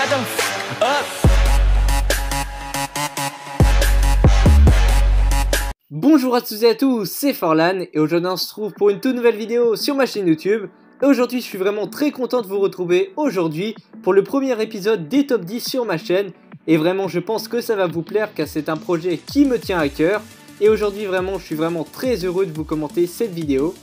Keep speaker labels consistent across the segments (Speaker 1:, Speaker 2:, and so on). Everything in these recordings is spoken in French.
Speaker 1: got them up.
Speaker 2: Bonjour à tous et à tous, c'est Forlan et aujourd'hui on se retrouve pour une toute nouvelle vidéo sur ma chaîne YouTube. Et aujourd'hui je suis vraiment très content de vous retrouver aujourd'hui pour le premier épisode des top 10 sur ma chaîne. Et vraiment je pense que ça va vous plaire car c'est un projet qui me tient à cœur. Et aujourd'hui vraiment je suis vraiment très heureux de vous commenter cette vidéo.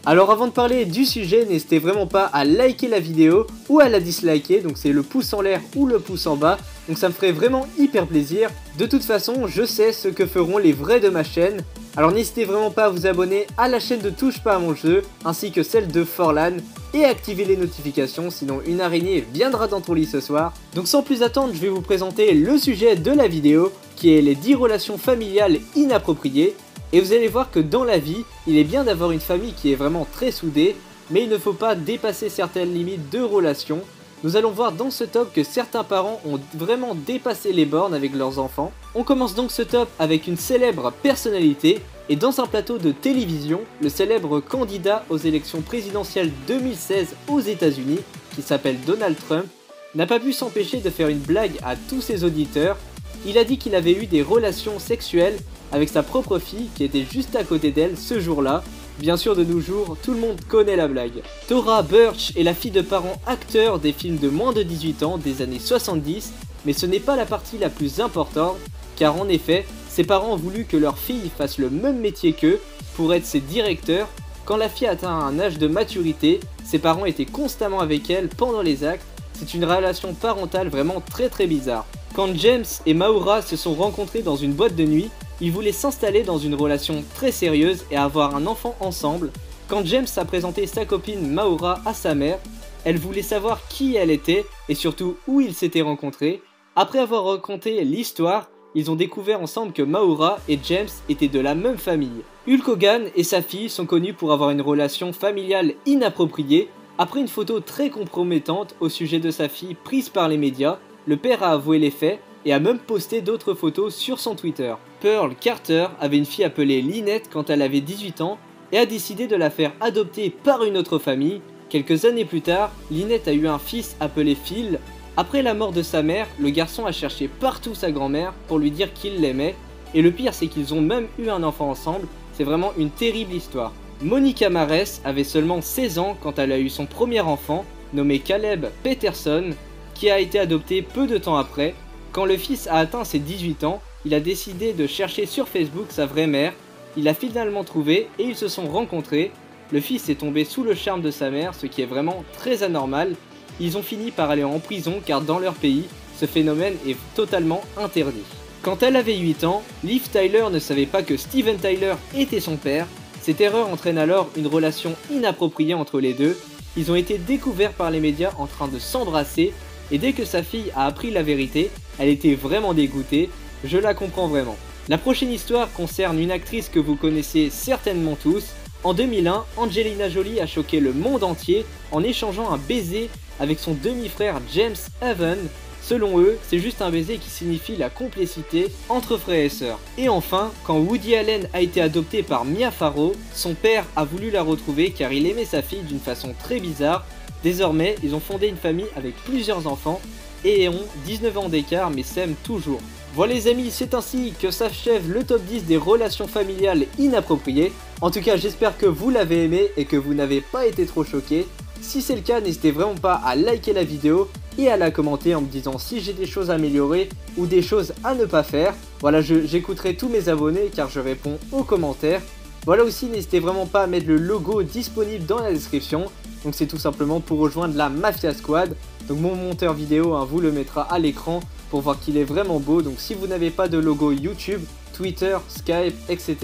Speaker 2: Alors avant de parler du sujet, n'hésitez vraiment pas à liker la vidéo ou à la disliker, donc c'est le pouce en l'air ou le pouce en bas, donc ça me ferait vraiment hyper plaisir. De toute façon, je sais ce que feront les vrais de ma chaîne, alors n'hésitez vraiment pas à vous abonner à la chaîne de Touche pas à mon jeu, ainsi que celle de Forlan, et activer les notifications, sinon une araignée viendra dans ton lit ce soir. Donc sans plus attendre, je vais vous présenter le sujet de la vidéo, qui est les 10 relations familiales inappropriées. Et vous allez voir que dans la vie, il est bien d'avoir une famille qui est vraiment très soudée, mais il ne faut pas dépasser certaines limites de relations. Nous allons voir dans ce top que certains parents ont vraiment dépassé les bornes avec leurs enfants. On commence donc ce top avec une célèbre personnalité, et dans un plateau de télévision, le célèbre candidat aux élections présidentielles 2016 aux États-Unis, qui s'appelle Donald Trump, n'a pas pu s'empêcher de faire une blague à tous ses auditeurs. Il a dit qu'il avait eu des relations sexuelles avec sa propre fille qui était juste à côté d'elle ce jour-là. Bien sûr de nos jours, tout le monde connaît la blague. Thora Birch est la fille de parents acteurs des films de moins de 18 ans des années 70, mais ce n'est pas la partie la plus importante, car en effet, ses parents ont voulu que leur fille fasse le même métier qu'eux pour être ses directeurs. Quand la fille atteint un âge de maturité, ses parents étaient constamment avec elle pendant les actes. C'est une relation parentale vraiment très bizarre. Quand James et Maura se sont rencontrés dans une boîte de nuit, ils voulaient s'installer dans une relation très sérieuse et avoir un enfant ensemble. Quand James a présenté sa copine Maura à sa mère, elle voulait savoir qui elle était et surtout où ils s'étaient rencontrés. Après avoir raconté l'histoire, ils ont découvert ensemble que Maura et James étaient de la même famille. Hulk Hogan et sa fille sont connus pour avoir une relation familiale inappropriée. Après une photo très compromettante au sujet de sa fille prise par les médias, le père a avoué les faits et a même posté d'autres photos sur son Twitter. Pearl Carter avait une fille appelée Lynette quand elle avait 18 ans et a décidé de la faire adopter par une autre famille. Quelques années plus tard, Lynette a eu un fils appelé Phil. Après la mort de sa mère, le garçon a cherché partout sa grand-mère pour lui dire qu'il l'aimait. Et le pire c'est qu'ils ont même eu un enfant ensemble, c'est vraiment une terrible histoire. Monica Marès avait seulement 16 ans quand elle a eu son premier enfant, nommé Caleb Peterson, qui a été adopté peu de temps après. Quand le fils a atteint ses 18 ans, il a décidé de chercher sur Facebook sa vraie mère. Il l'a finalement trouvée et ils se sont rencontrés. Le fils est tombé sous le charme de sa mère, ce qui est vraiment très anormal. Ils ont fini par aller en prison car dans leur pays, ce phénomène est totalement interdit. Quand elle avait 8 ans, Liv Tyler ne savait pas que Steven Tyler était son père. Cette erreur entraîne alors une relation inappropriée entre les deux. Ils ont été découverts par les médias en train de s'embrasser. Et dès que sa fille a appris la vérité, elle était vraiment dégoûtée, je la comprends vraiment. La prochaine histoire concerne une actrice que vous connaissez certainement tous. En 2001, Angelina Jolie a choqué le monde entier en échangeant un baiser avec son demi-frère James Evan. Selon eux, c'est juste un baiser qui signifie la complicité entre frères et sœurs. Et enfin, quand Woody Allen a été adopté par Mia Farrow, son père a voulu la retrouver car il aimait sa fille d'une façon très bizarre. Désormais, ils ont fondé une famille avec plusieurs enfants et ont 19 ans d'écart mais s'aiment toujours. Voilà les amis, c'est ainsi que s'achève le top 10 des relations familiales inappropriées. En tout cas, j'espère que vous l'avez aimé et que vous n'avez pas été trop choqués. Si c'est le cas, n'hésitez vraiment pas à liker la vidéo et à la commenter en me disant si j'ai des choses à améliorer ou des choses à ne pas faire. Voilà, j'écouterai tous mes abonnés car je réponds aux commentaires. Voilà aussi, n'hésitez vraiment pas à mettre le logo disponible dans la description. Donc c'est tout simplement pour rejoindre la Mafia Squad. Donc mon monteur vidéo vous le mettra à l'écran pour voir qu'il est vraiment beau. Donc si vous n'avez pas de logo YouTube, Twitter, Skype, etc.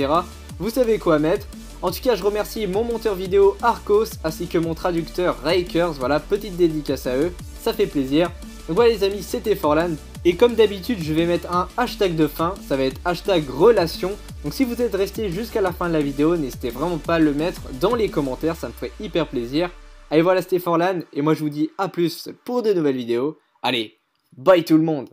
Speaker 2: vous savez quoi mettre. En tout cas je remercie mon monteur vidéo Arcos ainsi que mon traducteur Rakers. Voilà, petite dédicace à eux, ça fait plaisir. Donc voilà les amis, c'était Forlan. Et comme d'habitude je vais mettre un hashtag de fin, ça va être hashtag relation. Donc si vous êtes resté jusqu'à la fin de la vidéo, n'hésitez vraiment pas à le mettre dans les commentaires, ça me ferait hyper plaisir. Allez voilà, c'était Forlan et moi je vous dis à plus pour de nouvelles vidéos. Allez, bye tout le monde!